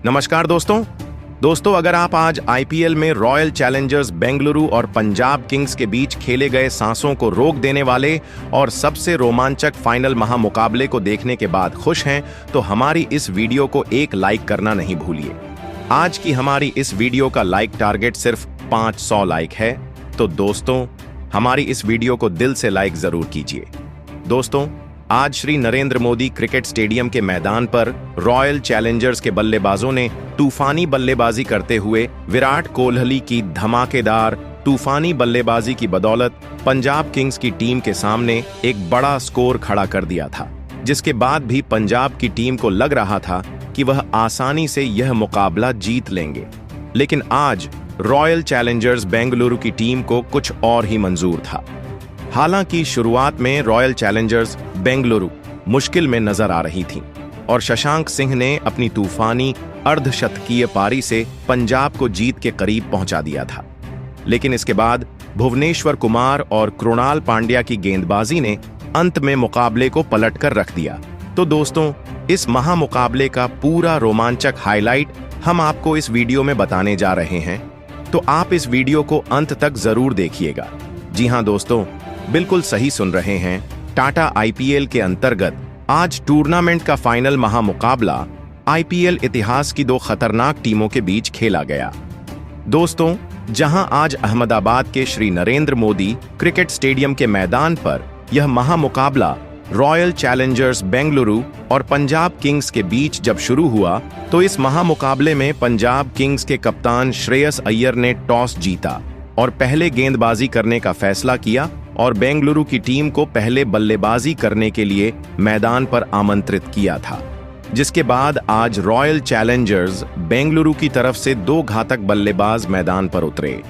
नमस्कार दोस्तों, अगर आप आज आईपीएल में रॉयल चैलेंजर्स बेंगलुरु और पंजाब किंग्स के बीच खेले गए सांसों को रोक देने वाले और सबसे रोमांचक फाइनल महामुकाबले को देखने के बाद खुश हैं, तो हमारी इस वीडियो को एक लाइक करना नहीं भूलिए। आज की हमारी इस वीडियो का लाइक टारगेट सिर्फ 500 लाइक है, तो दोस्तों हमारी इस वीडियो को दिल से लाइक जरूर कीजिए। दोस्तों, आज श्री नरेंद्र मोदी क्रिकेट स्टेडियम के मैदान पर रॉयल चैलेंजर्स के बल्लेबाजों ने तूफानी बल्लेबाजी करते हुए विराट कोहली की धमाकेदार तूफानी बल्लेबाजी की बदौलत पंजाब किंग्स की टीम के सामने एक बड़ा स्कोर खड़ा कर दिया था, जिसके बाद भी पंजाब की टीम को लग रहा था कि वह आसानी से यह मुकाबला जीत लेंगे। लेकिन आज रॉयल चैलेंजर्स बेंगलुरु की टीम को कुछ और ही मंजूर था। हालांकि शुरुआत में रॉयल चैलेंजर्स बेंगलुरु मुश्किल में नजर आ रही थी और शशांक सिंह ने अपनी तूफानी अर्धशतकीय पारी से पंजाब को जीत के करीब पहुंचा दिया था। लेकिन इसके बाद भुवनेश्वर कुमार और कृणाल पांड्या की गेंदबाजी ने अंत में मुकाबले को पलट कर रख दिया। तो दोस्तों, इस महामुकाबले का पूरा रोमांचक हाईलाइट हम आपको इस वीडियो में बताने जा रहे हैं, तो आप इस वीडियो को अंत तक जरूर देखिएगा। जी हां दोस्तों, बिल्कुल सही सुन रहे हैं। टाटा आईपीएल के अंतर्गत आज टूर्नामेंट का फाइनल महामुकाबला आईपीएल इतिहास की दो खतरनाक टीमों के बीच खेला गया। दोस्तों, जहां आज अहमदाबाद के श्री नरेंद्र मोदी क्रिकेट स्टेडियम के मैदान पर यह महामुकाबला रॉयल चैलेंजर्स बेंगलुरु और पंजाब किंग्स के बीच जब शुरू हुआ, तो इस महामुकाबले में पंजाब किंग्स के कप्तान श्रेयस अय्यर ने टॉस जीता और पहले गेंदबाजी करने का फैसला किया और बेंगलुरु की टीम को पहले बल्लेबाजी करने के लिए मैदान पर आमंत्रित किया था। जिसके बाद आज रॉयल चैलेंजर्स बेंगलुरु की तरफ से दो घातक बल्लेबाज मैदान पर उतरे,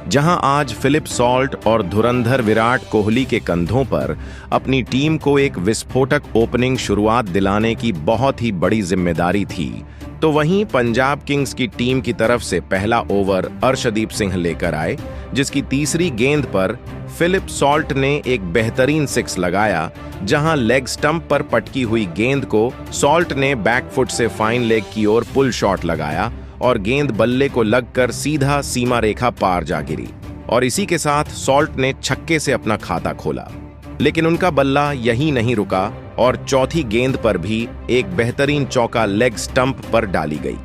जहां आज फिलिप सॉल्ट और धुरंधर विराट कोहली के कंधों पर अपनी टीम को एक विस्फोटक ओपनिंग शुरुआत दिलाने की बहुत ही बड़ी जिम्मेदारी थी। तो वहीं पंजाब किंग्स की टीम की तरफ से पहला ओवर अर्शदीप सिंह लेकर आए, जिसकी तीसरी गेंद पर फिलिप सॉल्ट ने एक बेहतरीन सिक्स लगाया, जहां लेग स्टंप पर पटकी हुई गेंद को सॉल्ट ने बैकफुट से फाइन लेग की ओर पुल शॉट लगाया और गेंद बल्ले को लगकर सीधा सीमा रेखा पार जा गिरी और इसी के साथ सॉल्ट ने छक्के से अपना खाता खोला। लेकिन उनका बल्ला यहीं नहीं रुका और चौथी गेंद पर भी एक बेहतरीन चौका लेग स्टंप पर डाली गई।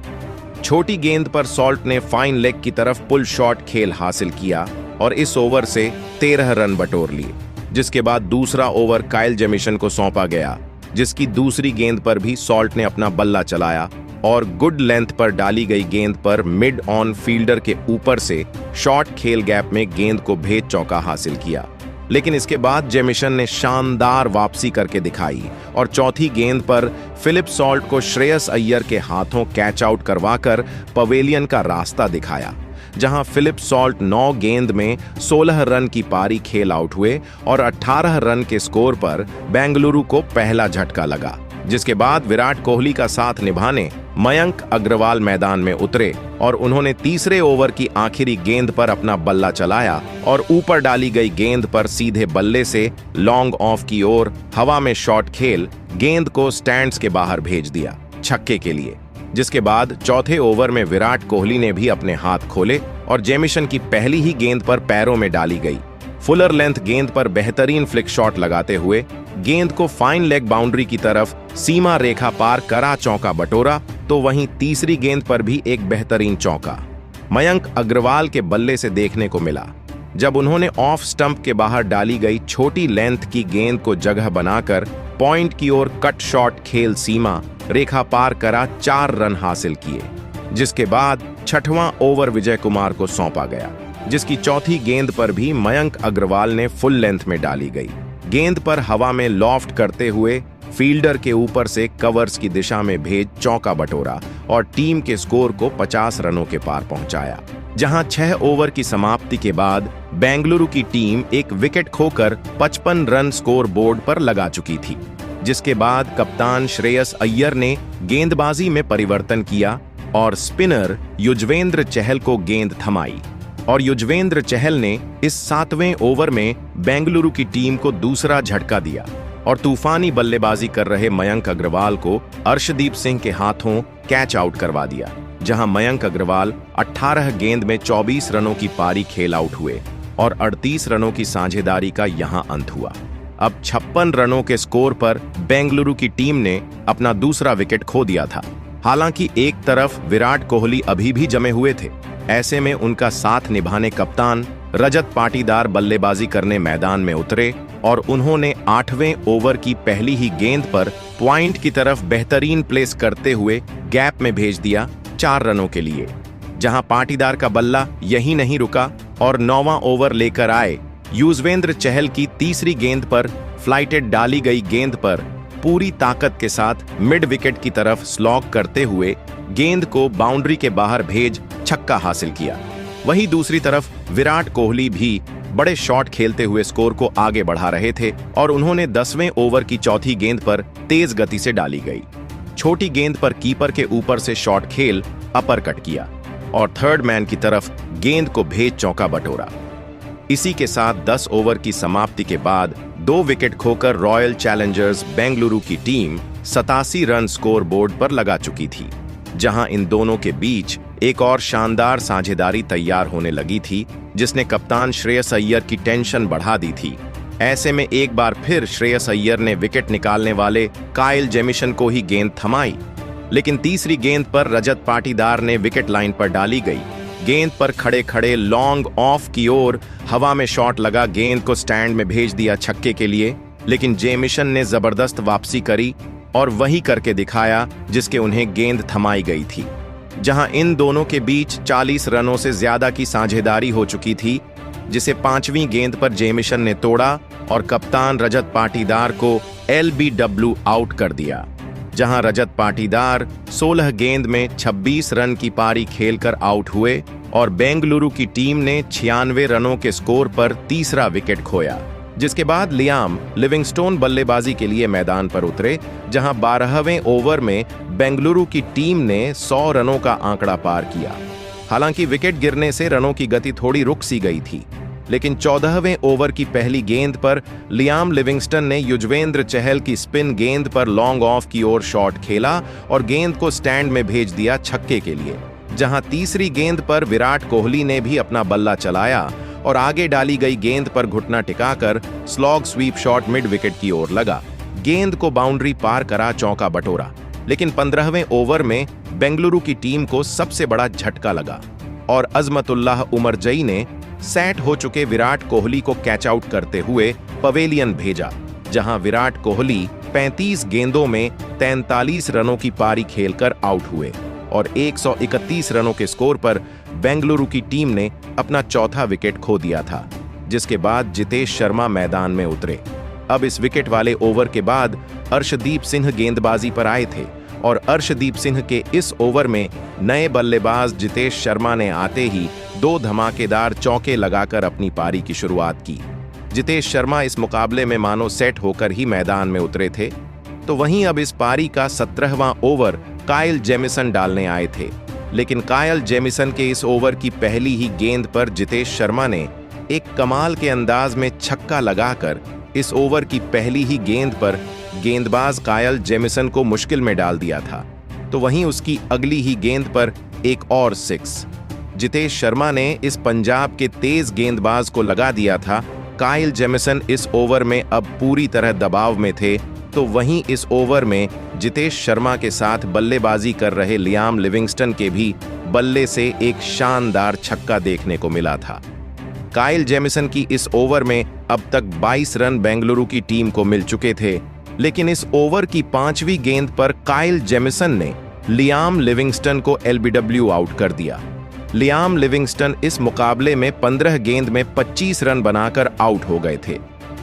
छोटी गेंद पर सॉल्ट ने फाइन लेग की तरफ पुल शॉट खेल हासिल किया और इस ओवर से 13 रन बटोर लिए। जिसके बाद दूसरा ओवर काइल जेमिसन को सौंपा गया, जिसकी दूसरी गेंद पर भी सॉल्ट ने अपना बल्ला चलाया और गुड लेंथ पर डाली गई गेंद पर मिड ऑन फील्डर के ऊपर से शॉर्ट खेल गैप में गेंद को भेज चौका हासिल किया। लेकिन इसके बाद जेमिसन ने शानदार वापसी करके दिखाई और चौथी गेंद पर फिलिप सॉल्ट को श्रेयस अय्यर के हाथों कैच आउट करवाकर पवेलियन का रास्ता दिखाया, जहां फिलिप सॉल्ट 9 गेंद में 16 रन की पारी खेल आउट हुए और 18 रन के स्कोर पर बेंगलुरु को पहला झटका लगा। जिसके बाद विराट कोहली का साथ निभाने मयंक अग्रवाल मैदान में उतरे और उन्होंने तीसरे ओवर की आखिरी गेंद पर अपना बल्ला चलाया और ऊपर डाली गई गेंद पर सीधे बल्ले से लॉन्ग ऑफ की ओर हवा में शॉट खेल गेंद को स्टैंड्स के बाहर भेज दिया छक्के के लिए। जिसके बाद चौथे ओवर में विराट कोहली ने भी अपने हाथ खोले और जेमिसन की पहली ही गेंद पर पैरों में डाली गई फुलर लेंथ गेंद पर बेहतरीन फ्लिक शॉट लगाते हुए गेंद को फाइन लेग बाउंड्री की तरफ सीमा रेखा पार करा चौका बटोरा। तो वहीं तीसरी गेंद पर भी एक बेहतरीन चौका मयंक अग्रवाल के बल्ले से देखने को मिला, जब उन्होंने ऑफ स्टंप के बाहर डाली गई छोटी लेंथ की गेंद को जगह बनाकर पॉइंट की ओर कट शॉट खेल सीमा रेखा पार करा 4 रन हासिल किए। जिसके बाद छठवां ओवर विजय कुमार को सौंपा गया, जिसकी चौथी गेंद पर भी मयंक अग्रवाल ने फुल लेंथ में डाली गई गेंद पर हवा में लॉफ्ट करते हुए फील्डर के ऊपर से कवर्स की दिशा में भेज चौका बटोरा और टीम के स्कोर को 50 रनों के पार पहुंचाया। जहां 6 ओवर की समाप्ति के बाद बेंगलुरु की टीम एक विकेट खोकर 55 रन स्कोर बोर्ड पर लगा चुकी थी। जिसके बाद कप्तान श्रेयस अय्यर ने गेंदबाजी में परिवर्तन किया और स्पिनर युजवेंद्र चहल को गेंद थमाई और युजवेंद्र चहल ने इस 7वें ओवर में बेंगलुरु की टीम को दूसरा झटका दिया और तूफानी बल्लेबाजी कर रहे मयंक अग्रवाल को अर्शदीप सिंह के हाथों कैच आउट करवा दिया, जहां मयंक अग्रवाल 18 गेंद में 24 रनों की पारी खेल आउट हुए और 38 रनों की साझेदारी का यहां अंत हुआ। अब 56 रनों के स्कोर पर बेंगलुरु की टीम ने अपना दूसरा विकेट खो दिया था। हालांकि एक तरफ विराट कोहली अभी भी जमे हुए थे, ऐसे में उनका साथ निभाने कप्तान रजत पाटीदार बल्लेबाजी करने मैदान में उतरे और उन्होंने 8वें ओवर की पहली ही गेंद पर पॉइंट की तरफ बेहतरीन प्लेस करते हुए गैप में भेज दिया 4 रनों के लिए। जहां पाटीदार का बल्ला यहीं नहीं रुका और 9वां ओवर लेकर आए युजवेंद्र चहल की तीसरी गेंद पर फ्लाइटेड डाली गई गेंद पर पूरी ताकत के साथ मिड विकेट की तरफ स्लॉग करते हुए गेंद को बाउंड्री के बाहर भेज छक्का हासिल किया। वहीं दूसरी तरफ विराट कोहली भी बड़े शॉट खेलते हुए स्कोर को आगे बढ़ा रहे थे और उन्होंने 10वें ओवर की चौथी गेंद पर तेज गति से डाली गई छोटी गेंद पर कीपर के ऊपर से शॉट खेल अपर कट किया और थर्ड मैन की तरफ गेंद को भेज चौका बटोरा। इसी के साथ 10 ओवर की समाप्ति के बाद 2 विकेट खोकर रॉयल चैलेंजर्स बेंगलुरु की टीम 87 रन स्कोर बोर्ड पर लगा चुकी थी, जहां इन दोनों के बीच एक और शानदार साझेदारी तैयार होने लगी थी, जिसने कप्तान श्रेयस अय्यर की टेंशन बढ़ा दी थी। ऐसे में एक बार फिर श्रेयस अय्यर ने विकेट निकालने वाले काइल जेमिसन को ही गेंद थमाई, लेकिन तीसरी गेंद पर रजत पाटीदार ने विकेट लाइन पर डाली गई गेंद पर खड़े खड़े लॉन्ग ऑफ की ओर हवा में शॉट लगा गेंद को स्टैंड में भेज दिया छक्के के लिए, लेकिन जेमिसन ने जबरदस्त वापसी करी और वही करके दिखाया जिसके उन्हें गेंद थमाई गई थी। जहां इन दोनों के बीच 40 रनों से ज्यादा की साझेदारी हो चुकी थी, जिसे 5वीं गेंद पर जेमिसन ने तोड़ा और कप्तान रजत पाटीदार को LBW आउट कर दिया। जहां रजत पाटीदार 16 गेंद में 26 रन की पारी खेलकर आउट हुए और बेंगलुरु की टीम ने 96 रनों के स्कोर पर तीसरा विकेट खोया, जिसके बाद लियाम लिविंगस्टोन बल्लेबाजी के लिए मैदान पर उतरे, जहां 12वें ओवर में बेंगलुरु की टीम ने 100 रनों का आंकड़ा पार किया। हालांकि विकेट गिरने से रनों की गति थोड़ी रुक सी गई थी, लेकिन 14वें ओवर की पहली गेंद पर लियाम लिविंगस्टन ने युजवेंद्र चहल की स्पिन गेंद पर लॉन्ग ऑफ की ओर शॉट खेला और गेंद को स्टैंड में भेज दिया छक्के के लिए। जहां तीसरी गेंद पर विराट कोहली ने भी अपना बल्ला चलाया और आगे डाली गई गेंद पर घुटना टिकाकर slog sweep shot mid wicket की ओर लगा, गेंद को बाउंड्री पार करा चौका बटोरा। लेकिन 15वें ओवर में बेंगलुरु की टीम को सबसे बड़ा झटका लगा और अजमतुल्लाह उमरजई ने सेट हो चुके विराट कोहली को कैच आउट करते हुए पवेलियन भेजा, जहां विराट कोहली 35 गेंदों में 43 रनों की पारी खेलकर आउट हुए और 131 रनों के स्कोर पर बेंगलुरु की टीम ने अपना चौथा विकेट खो दिया था, जिसके बाद जितेश शर्मा मैदान में उतरे। अब इस विकेट वाले ओवर के बाद अर्शदीप सिंह गेंदबाजी पर आए थे और अर्शदीप सिंह के इस ओवर में नए बल्लेबाज जितेश शर्मा ने आते ही 2 धमाकेदार चौके लगाकर अपनी पारी की शुरुआत की। जितेश शर्मा इस मुकाबले में मानो सेट होकर ही मैदान में उतरे थे। तो वहीं अब इस पारी का 17वां ओवर काइल जेमिसन डालने आए थे, लेकिन काइल जेमिसन के इस ओवर की पहली ही गेंद पर जितेश शर्मा ने एक कमाल के अंदाज में छक्का लगाकर इस ओवर की पहली ही गेंद पर गेंदबाज काइल जेमिसन को मुश्किल में डाल दिया था। तो वहीं उसकी अगली ही गेंद पर एक और 6 जितेश शर्मा ने इस पंजाब के तेज गेंदबाज को लगा दिया था। काइल जेमिसन इस ओवर में अब पूरी तरह दबाव में थे, तो वहीं इस ओवर में जितेश शर्मा के साथ बल्लेबाजी कर रहे लियाम लिविंगस्टन के भी बल्ले से एक शानदार छक्का देखने को मिला था। काइल जेमिसन की इस ओवर में अब तक 22 रन बेंगलुरु की टीम को मिल चुके थे, लेकिन इस ओवर की 5वीं गेंद पर काइल जेमिसन ने लियाम लिविंगस्टन को LBW आउट कर दिया। लियाम लिविंगस्टन इस मुकाबले में 15 गेंद में 25 रन बनाकर आउट हो गए थे।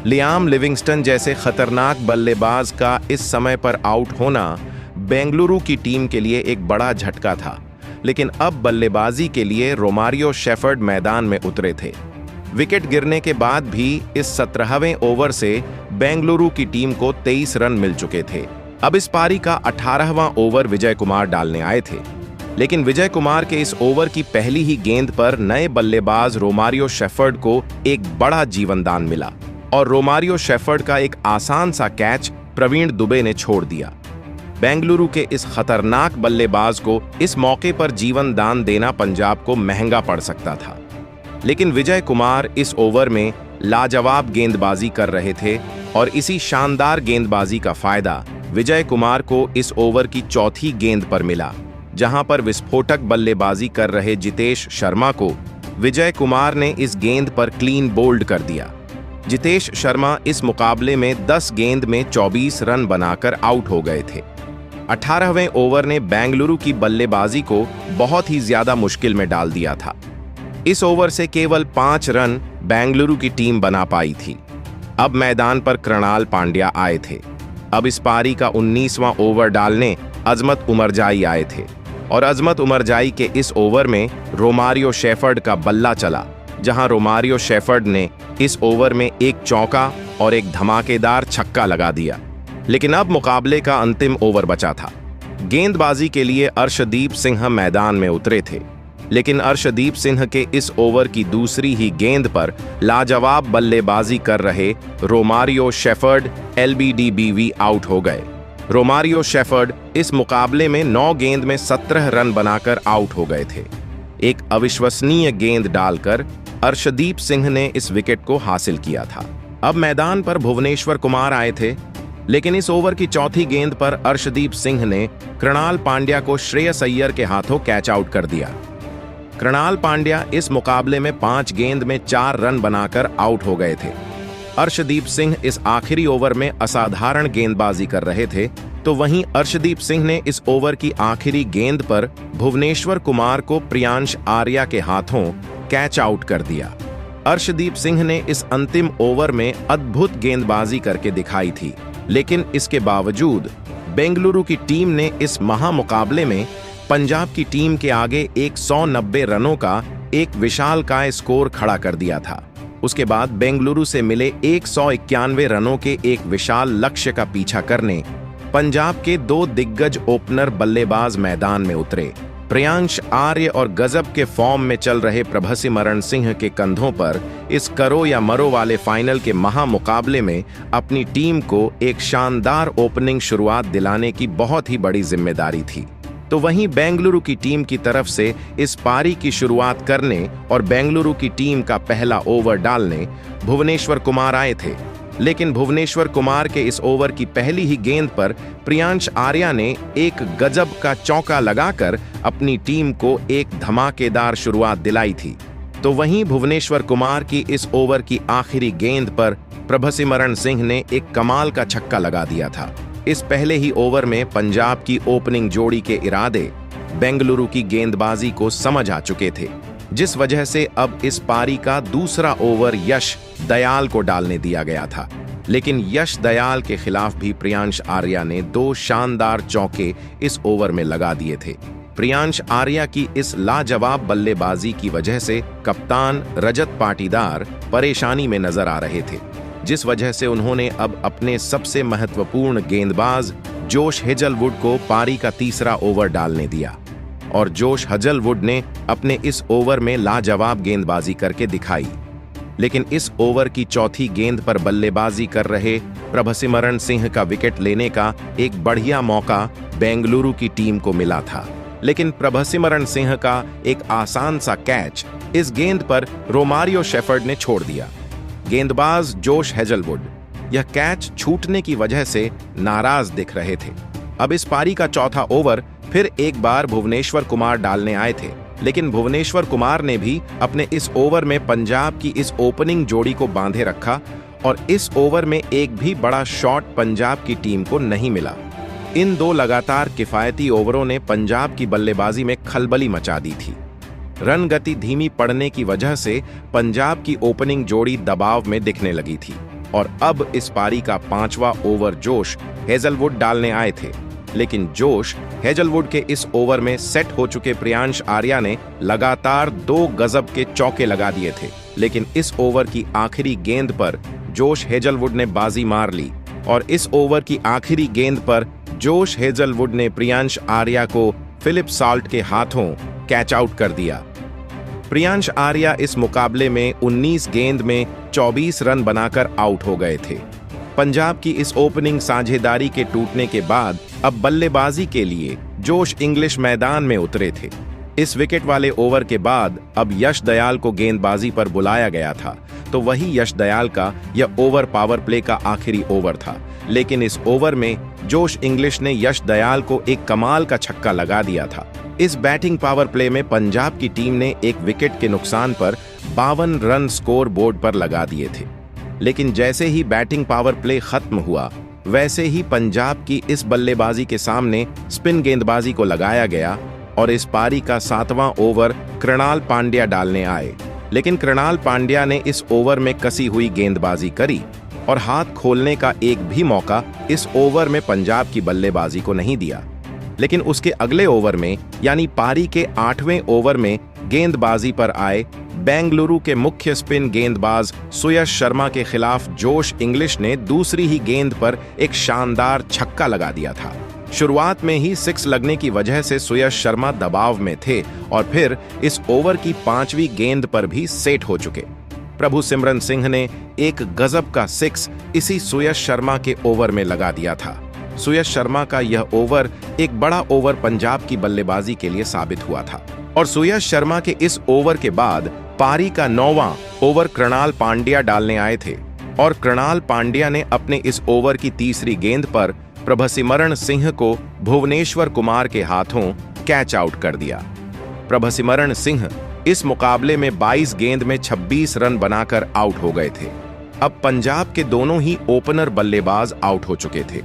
लियाम लिविंगस्टन जैसे खतरनाक बल्लेबाज का इस समय पर आउट होना बेंगलुरु की टीम के लिए एक बड़ा झटका था, लेकिन अब बल्लेबाजी के लिए रोमारियो शेफर्ड मैदान में उतरे थे। विकेट गिरने के बाद भी इस 17वें ओवर से बेंगलुरु की टीम को 23 रन मिल चुके थे। अब इस पारी का 18वां ओवर विजय कुमार डालने आए थे, लेकिन विजय कुमार के इस ओवर की पहली ही गेंद पर नए बल्लेबाज रोमारियो शेफर्ड को एक बड़ा जीवनदान मिला और रोमारियो शेफर्ड का एक आसान सा कैच प्रवीण दुबे ने छोड़ दिया। बेंगलुरु के इस खतरनाक बल्लेबाज को इस मौके पर जीवन दान देना पंजाब को महंगा पड़ सकता था। लेकिन विजय कुमार इस ओवर में लाजवाब गेंदबाजी कर रहे थे और इसी शानदार गेंदबाजी का फायदा विजय कुमार को इस ओवर की चौथी गेंद पर मिला, जहां पर विस्फोटक बल्लेबाजी कर रहे जितेश शर्मा को विजय कुमार ने इस गेंद पर क्लीन बोल्ड कर दिया। जितेश शर्मा इस मुकाबले में 10 गेंद में 24 रन बनाकर आउट हो गए थे। 18वें ओवर ने बेंगलुरु की बल्लेबाजी को बहुत ही ज्यादा मुश्किल में डाल दिया था। इस ओवर से केवल 5 रन बेंगलुरु की टीम बना पाई थी। अब मैदान पर कृणाल पांड्या आए थे। अब इस पारी का 19वां ओवर डालने अजमत उमरजाई आए थे और अजमत उमरजाई के इस ओवर में रोमारियो शेफर्ड का बल्ला चला, जहां रोमारियो शेफर्ड ने इस ओवर में एक चौका और एक धमाकेदार छक्का लगा दिया। लेकिन अब मुकाबले का अंतिम ओवर बचा था। गेंदबाजी के लिए अर्शदीप सिंह मैदान में उतरे थे, लेकिन अर्शदीप सिंह के इस ओवर की दूसरी ही गेंद पर लाजवाब बल्लेबाजी कर रहे रोमारियो शेफर्ड LBDBV आउट हो गए। रोमारियो शेफर्ड इस मुकाबले में 9 गेंद में 17 रन बनाकर आउट हो गए थे। एक अविश्वसनीय गेंद डालकर अर्शदीप सिंह ने इस विकेट को हासिल किया था। अब मैदान पर भुवनेश्वर कुमार आए थे, लेकिन इस ओवर की चौथी गेंद पर अर्शदीप सिंह ने कृणाल पांड्या को श्रेयस अय्यर के हाथों कैच आउट कर दिया। कृणाल पांड्या इस मुकाबले में 5 गेंद में 4 रन बनाकर आउट हो गए थे। अर्शदीप सिंह इस आखिरी ओवर में असाधारण गेंदबाजी कर रहे थे, तो वहीं अर्शदीप सिंह ने इस ओवर की आखिरी गेंद पर भुवनेश्वर कुमार को प्रियांश आर्या के हाथों कैच आउट कर दिया। अर्शदीप सिंह ने इस अंतिम ओवर में अद्भुत गेंदबाजी करके दिखाई थी, लेकिन इसके बावजूद बेंगलुरु की टीम ने इस महामुकाबले में पंजाब की टीम के आगे 190 रनों का एक विशालकाय स्कोर खड़ा कर दिया था। उसके बाद बेंगलुरु से मिले 191 रनों के एक विशाल लक्ष्य का पीछा करने पंजाब के 2 दिग्गज ओपनर बल्लेबाज मैदान में उतरे। प्रियांश आर्य और गजब के फॉर्म में चल रहे प्रभसिमरण सिंह के कंधों पर इस करो या मरो वाले फाइनल के महामुकाबले में अपनी टीम को एक शानदार ओपनिंग शुरुआत दिलाने की बहुत ही बड़ी जिम्मेदारी थी। तो वहीं बेंगलुरु की टीम की तरफ से इस पारी की शुरुआत करने और बेंगलुरु की टीम का पहला ओवर डालने भुवनेश्वर कुमार आए थे, लेकिन भुवनेश्वर कुमार के इस ओवर की पहली ही गेंद पर प्रियांश आर्या ने एक गजब का चौका लगाकर अपनी टीम को एक धमाकेदार शुरुआत दिलाई थी। तो वहीं भुवनेश्वर कुमार की इस ओवर की आखिरी गेंद पर प्रभसिमरण सिंह ने एक कमाल का छक्का लगा दिया था। इस पहले ही ओवर में पंजाब की ओपनिंग जोड़ी के इरादे बेंगलुरु की गेंदबाजी को समझ आ चुके थे, जिस वजह से अब इस पारी का दूसरा ओवर यश दयाल को डालने दिया गया था। लेकिन यश दयाल के खिलाफ भी प्रियांश आर्या ने 2 शानदार चौके इस ओवर में लगा दिए थे। प्रियांश आर्या की इस लाजवाब बल्लेबाजी की वजह से कप्तान रजत पाटीदार परेशानी में नजर आ रहे थे, जिस वजह से उन्होंने अब अपने सबसे महत्वपूर्ण गेंदबाज जोश हेजलवुड को पारी का तीसरा ओवर डालने दिया और जोश हेजलवुड ने अपने इस ओवर में लाजवाब गेंदबाजी करके दिखाई। लेकिन इस ओवर की चौथी गेंद पर बल्लेबाजी कर रहे प्रभसिमरण सिंह का विकेट लेने का एक बढ़िया मौका बेंगलुरु की टीम को मिला था, लेकिन प्रभसिमरण सिंह का एक आसान सा कैच इस गेंद पर रोमारियो शेफर्ड ने छोड़ दिया। गेंदबाज जोश हेजलवुड यह कैच छूटने की वजह से नाराज दिख रहे थे। अब इस पारी का चौथा ओवर फिर एक बार भुवनेश्वर कुमार डालने आए थे, लेकिन भुवनेश्वर कुमार ने भी अपने इस ओवर में पंजाब की इस ओपनिंग जोड़ी को बांधे रखा और इस ओवर में एक भी बड़ा शॉट पंजाब की टीम को नहीं मिला। इन 2 लगातार किफायती ओवरों ने पंजाब की बल्लेबाजी में खलबली मचा दी थी। रन गति धीमी पड़ने की वजह से पंजाब की ओपनिंग जोड़ी दबाव में दिखने लगी थी और अब इस पारी का 5वां ओवर जोश हेजलवुड डालने आए थे, लेकिन जोश हेजलवुड के इस ओवर में सेट हो चुके प्रियांश आर्या ने लगातार 2 गजब के चौके लगा दिए थे। लेकिन इस ओवर की आखिरी गेंद पर जोश हेजलवुड ने बाजी मार ली और इस ओवर की आखिरी गेंद पर जोश हेजलवुड ने प्रियांश आर्या को फिलिप साल्ट के हाथों कैच आउट कर दिया। प्रियांश आर्या इस मुकाबले में 19 गेंद में 24 रन बनाकर आउट हो गए थे। पंजाब की इस ओपनिंग साझेदारी के टूटने के बाद अब बल्लेबाजी के लिए जोश इंग्लिश मैदान में उतरे थे। इस विकेट वाले ओवर के बाद अब यश दयाल को गेंदबाजी पर बुलाया गया था, तो वही यश दयाल का यह ओवर पावर प्ले का आखिरी ओवर था। लेकिन इस ओवर में जोश इंग्लिश ने यश दयाल को एक कमाल का छक्का लगा दिया था। इस बैटिंग पावर प्ले में पंजाब की टीम ने एक विकेट के नुकसान पर 52 रन स्कोर बोर्ड पर लगा दिए थे। लेकिन जैसे ही बैटिंग पावर प्ले खत्म हुआ, वैसे ही पंजाब की इस बल्लेबाजी के सामने स्पिन गेंदबाजी को लगाया गया और इस पारी का 7वां ओवर कृणाल पांड्या डालने आए। लेकिन कृणाल पांड्या ने इस ओवर में कसी हुई गेंदबाजी करी और हाथ खोलने का एक भी मौका इस ओवर में पंजाब की बल्लेबाजी को नहीं दिया। लेकिन उसके अगले ओवर में यानी पारी के 8वें ओवर में गेंदबाजी पर आए बेंगलुरु के मुख्य स्पिन गेंदबाज सुयश शर्मा के खिलाफ जोश इंग्लिश ने दूसरी ही गेंद पर एक शानदार छक्का लगा दिया था। शुरुआत में ही 6 लगने की वजह से सुयश शर्मा दबाव में थे और फिर इस ओवर की 5वीं गेंद पर भी सेट हो चुके। प्रभु सिमरन सिंह ने एक गजब का 6 इसी सुयश शर्मा के ओवर में लगा दिया था। सुयश शर्मा का यह ओवर एक बड़ा ओवर पंजाब की बल्लेबाजी के लिए साबित हुआ था और सुयश शर्मा के इस ओवर के बाद पारी का 9वां ओवर कृणाल पांड्या डालने आए थे और कृणाल पांड्या ने अपने इस ओवर की तीसरी गेंद पर प्रभसिमरण सिंह को भुवनेश्वर कुमार के हाथों कैच आउट कर दिया। प्रभसिमरण सिंह इस मुकाबले में 22 गेंद में 26 रन बनाकर आउट हो गए थे। अब पंजाब के दोनों ही ओपनर बल्लेबाज आउट हो चुके थे।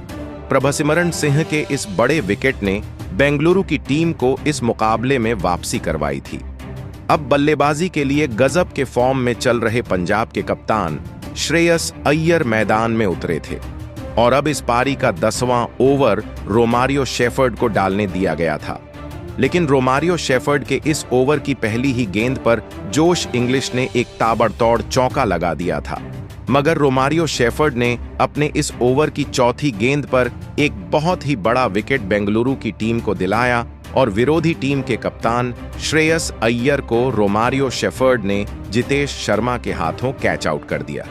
प्रभसिमरण सिंह के इस बड़े विकेट ने बेंगलुरु की टीम को इस मुकाबले में वापसी करवाई थी। अब बल्लेबाजी के लिए गजब के फॉर्म में चल रहे पंजाब के कप्तान श्रेयस अय्यर मैदान में उतरे थे और अब इस पारी का 10वां ओवर रोमारियो शेफर्ड को डालने दिया गया था। लेकिन रोमारियो शेफर्ड के इस ओवर की पहली ही गेंद पर जोश इंग्लिश ने एक ताबड़तोड़ चौका लगा दिया था, मगर रोमारियो शेफर्ड ने अपने इस ओवर की चौथी गेंद पर एक बहुत ही बड़ा विकेट बेंगलुरु की टीम को दिलाया और विरोधी टीम के कप्तान श्रेयस अय्यर को रोमारियो शेफर्ड ने जितेश शर्मा के हाथों कैच आउट कर दिया।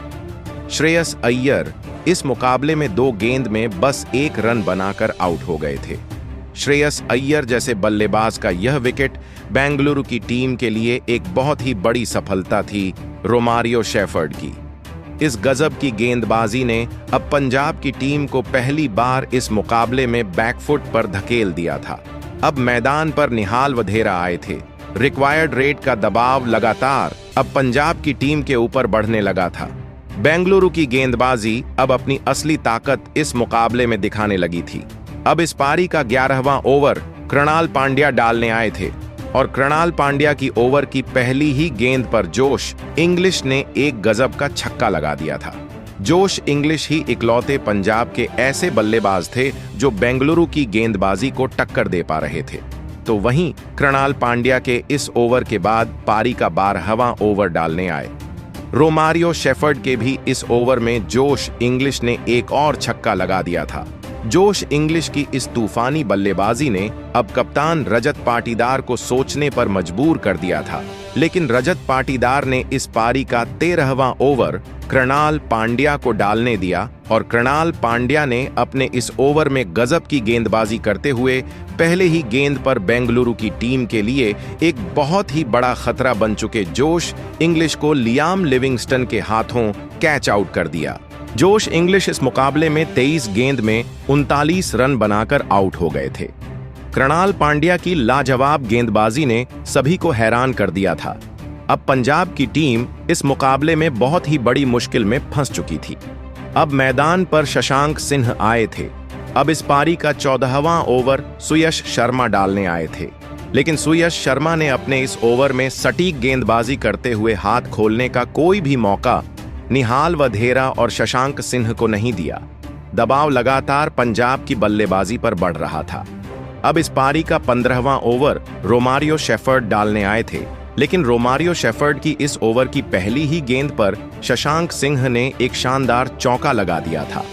श्रेयस अय्यर इस मुकाबले में 2 गेंद में बस 1 रन बनाकर आउट हो गए थे। श्रेयस अय्यर जैसे बल्लेबाज का यह विकेट बेंगलुरु की टीम के लिए एक बहुत ही बड़ी सफलता थी रोमारियो शेफर्ड की। इस गजब की गेंदबाजी ने अब पंजाब की टीम को पहली बार इस मुकाबले में बैकफुट पर धकेल दिया था। अब मैदान पर निहाल वधेरा आए थे। रिक्वायर्ड रेट का दबाव लगातार अब पंजाब की टीम के ऊपर बढ़ने लगा था। बेंगलुरु की गेंदबाजी अब अपनी असली ताकत इस मुकाबले में दिखाने लगी थी। अब इस पारी का 11वां ओवर कृणाल पांड्या डालने आए थे और कृणाल पांड्या की ओवर की पहली ही गेंद पर जोश इंग्लिश ने एक गजब का छक्का लगा दिया था। जोश इंग्लिश ही इकलौते पंजाब के ऐसे बल्लेबाज थे जो बेंगलुरु की गेंदबाजी को टक्कर दे पा रहे थे। तो वहीं कृणाल पांड्या के इस ओवर के बाद पारी का 12वां ओवर डालने आए। रोमारियो शेफर्ड के भी इस ओवर में जोश इंग्लिश ने एक और छक्का लगा दिया था। जोश इंग्लिश की इस तूफानी बल्लेबाजी ने अब कप्तान रजत पाटीदार को सोचने पर मजबूर कर दिया था। लेकिन रजत पाटीदार ने इस पारी का 13वां ओवर कृणाल पांड्या को डालने दिया और कृणाल पांड्या ने अपने इस ओवर में गजब की गेंदबाजी करते हुए पहले ही गेंद पर बेंगलुरु की टीम के लिए एक बहुत ही बड़ा खतरा बन चुके जोश इंग्लिश को लियाम लिविंगस्टन के हाथों कैच आउट कर दिया। जोश इंग्लिश इस मुकाबले में 23 गेंद में 39 रन बनाकर आउट हो गए थे। कृणाल पांड्या की लाजवाब गेंदबाजी ने सभी को हैरान कर दिया था। अब पंजाब की टीम इस मुकाबले में बहुत ही बड़ी मुश्किल में फंस चुकी थी। अब मैदान पर शशांक सिंह आए थे। अब इस पारी का 14वां ओवर सुयश शर्मा डालने आए थे, लेकिन सुयश शर्मा ने अपने इस ओवर में सटीक गेंदबाजी करते हुए हाथ खोलने का कोई भी मौका निहाल वधेरा और शशांक सिंह को नहीं दिया। दबाव लगातार पंजाब की बल्लेबाजी पर बढ़ रहा था। अब इस पारी का 15वां ओवर रोमारियो शेफर्ड डालने आए थे, लेकिन रोमारियो शेफर्ड की इस ओवर की पहली ही गेंद पर शशांक सिंह ने एक शानदार चौका लगा दिया था।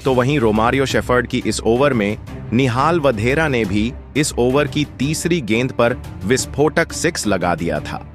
तो वहीं रोमारियो शेफर्ड की इस ओवर में निहाल वधेरा ने भी इस ओवर की तीसरी गेंद पर विस्फोटक 6 लगा दिया था।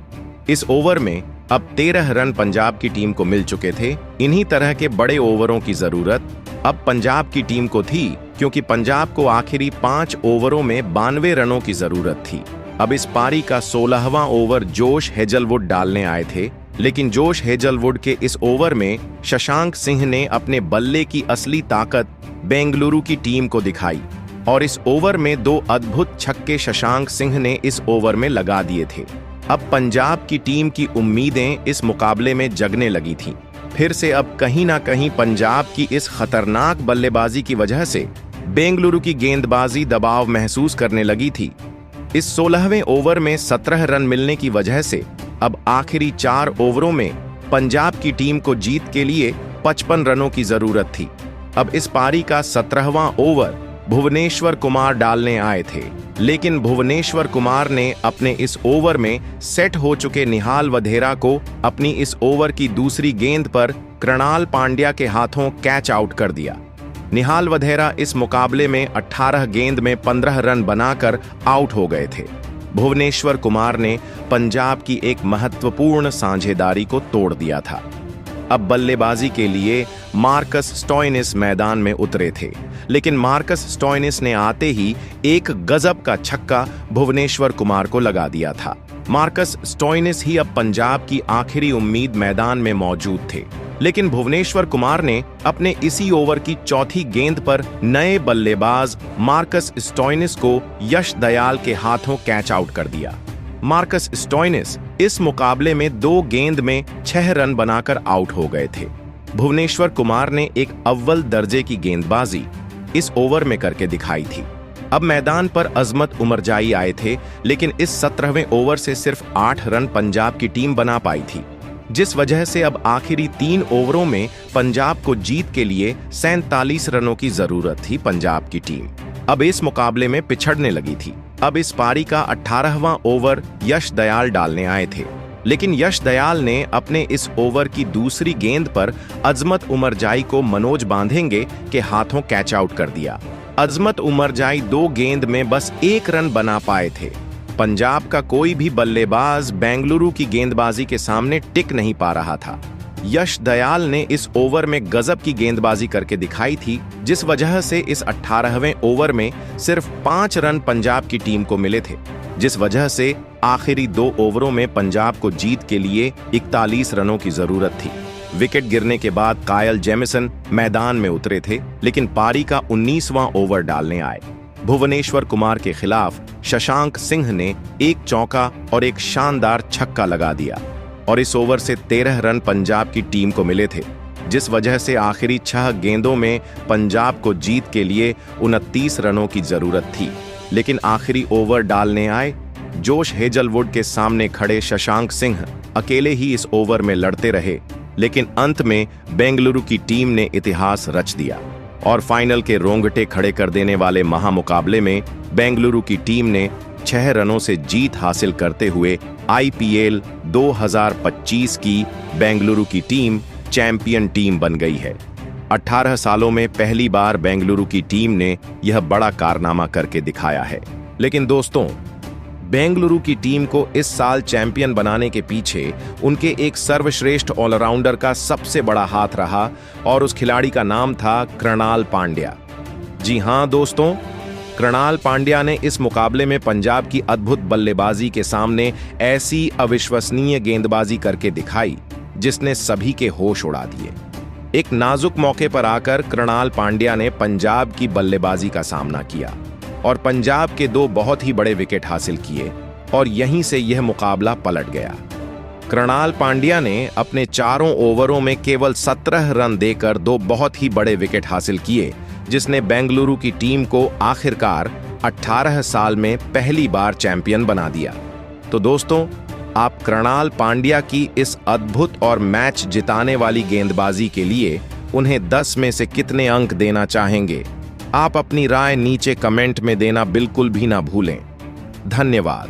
इस ओवर में अब 13 रन पंजाब की टीम को मिल चुके थे। इन्हीं तरह के बड़े ओवरों की जरूरत अब पंजाब की टीम को थी, क्योंकि पंजाब को आखिरी 5 ओवरों में 92 रनों की जरूरत थी। अब इस पारी का 16वां ओवर जोश हेजलवुड डालने आए थे, लेकिन जोश हेजलवुड के इस ओवर में शशांक सिंह ने अपने बल्ले की असली ताकत बेंगलुरु की टीम को दिखाई और इस ओवर में 2 अद्भुत छक्के शशांक सिंह ने इस ओवर में लगा दिए थे। अब पंजाब की टीम की उम्मीदें इस मुकाबले में जगने लगी थीं। फिर से अब कहीं ना कहीं पंजाब की इस खतरनाक बल्लेबाजी की वजह से बेंगलुरु की गेंदबाजी दबाव महसूस करने लगी थी। इस 16वें ओवर में 17 रन मिलने की वजह से अब आखिरी 4 ओवरों में पंजाब की टीम को जीत के लिए 55 रनों की जरूरत थी। अब इस पारी का 17वां ओवर भुवनेश्वर कुमार डालने आए थे, लेकिन भुवनेश्वर कुमार ने अपने इस ओवर में सेट हो चुके निहाल वधेरा को अपनी इस ओवर की दूसरी गेंद पर कृणाल पांड्या के हाथों कैच आउट कर दिया। निहाल वधेरा इस मुकाबले में 18 गेंद में 15 रन बनाकर आउट हो गए थे। भुवनेश्वर कुमार ने पंजाब की एक महत्वपूर्ण साझेदारी को तोड़ दिया था। अब बल्लेबाजी के लिए मार्कस स्टोइनिस मैदान में उतरे थे, लेकिन मार्कस स्टोइनिस ने आते ही एक गजब का छक्का भुवनेश्वर कुमार को लगा दिया था। मार्कस स्टोइनिस ही अब पंजाब की आखिरी उम्मीद मैदान में मौजूद थे, लेकिन भुवनेश्वर कुमार ने अपने इसी ओवर की चौथी गेंद पर नए बल्लेबाज मार्कस स्टोइनिस को यश दयाल के हाथों कैच आउट कर दिया। मार्कस स्टोइनिस इस मुकाबले में 2 गेंद में 6 रन बनाकर आउट हो गए थे। भुवनेश्वर कुमार ने एक अव्वल दर्जे की गेंदबाजी इस ओवर में करके दिखाई थी। अब मैदान पर अजमत उमरजाई आए थे, लेकिन इस 17वें ओवर से सिर्फ 8 रन पंजाब की टीम बना पाई थी, जिस वजह से अब आखिरी 3 ओवरों में पंजाब को जीत के लिए 47 रनों की जरूरत थी। पंजाब की टीम अब इस मुकाबले में पिछड़ने लगी थी। अब इस पारी का 18वां ओवर यश दयाल डालने आए थे, लेकिन यश दयाल ने अपने इस ओवर की दूसरी गेंद पर अजमत उमरजाई को मनोज बांधेंगे के हाथों कैच आउट कर दिया। अजमत उमरजाई 2 गेंद में बस 1 रन बना पाए थे। पंजाब का कोई भी बल्लेबाज बेंगलुरु की गेंदबाजी के सामने टिक नहीं पा रहा था। यश दयाल ने इस ओवर में गजब की गेंदबाजी करके दिखाई थी, जिस वजह से इस 18वें ओवर में सिर्फ 5 रन पंजाब की टीम को मिले थे, जिस वजह से आखिरी 2 ओवरों में पंजाब को जीत के लिए 41 रनों की जरूरत थी। विकेट गिरने के बाद कायल जेमिसन मैदान में उतरे थे, लेकिन पारी का 19वां ओवर डालने आए। भुवनेश्वर कुमार के खिलाफ शशांक सिंह ने एक चौका और एक शानदार छक्का लगा दिया और इस ओवर से 13 रन पंजाब की टीम को मिले थे, जिस वजह से आखिरी 6 गेंदों में पंजाब को जीत के लिए 29 रनों की जरूरत थी। लेकिन आखिरी ओवर डालने आए जोश हेजलवुड के सामने खड़े शशांक सिंह अकेले ही इस ओवर में लड़ते रहे, लेकिन अंत में बेंगलुरु की टीम ने इतिहास रच दिया और फाइनल के रोंगटे खड़े कर देने वाले महामुकाबले में बेंगलुरु की टीम ने 6 रनों से जीत हासिल करते हुए IPL 2025 की बेंगलुरु की टीम चैंपियन टीम बन गई है। 18 सालों में पहली बार बेंगलुरु की टीम ने यह बड़ा कारनामा करके दिखाया है। लेकिन दोस्तों, बेंगलुरु की टीम को इस साल चैंपियन बनाने के पीछे उनके एक सर्वश्रेष्ठ ऑलराउंडर का सबसे बड़ा हाथ रहा और उस खिलाड़ी का नाम था कृणाल पांड्या। जी हां दोस्तों, कृणाल पांड्या ने इस मुकाबले में पंजाब की अद्भुत बल्लेबाजी के सामने ऐसी अविश्वसनीय गेंदबाजी करके दिखाई जिसने सभी के होश उड़ा दिए। एक नाजुक मौके पर आकर कृणाल पांड्या ने पंजाब की बल्लेबाजी का सामना किया और पंजाब के 2 बहुत ही बड़े विकेट हासिल किए और यहीं से यह मुकाबला पलट गया। कृणाल पांड्या ने अपने 4 ओवरों में केवल 17 रन देकर 2 बहुत ही बड़े विकेट हासिल किए, जिसने बेंगलुरु की टीम को आखिरकार 18 साल में पहली बार चैंपियन बना दिया। तो दोस्तों, आप कृणाल पांड्या की इस अद्भुत और मैच जिताने वाली गेंदबाजी के लिए उन्हें 10 में से कितने अंक देना चाहेंगे? आप अपनी राय नीचे कमेंट में देना बिल्कुल भी ना भूलें। धन्यवाद।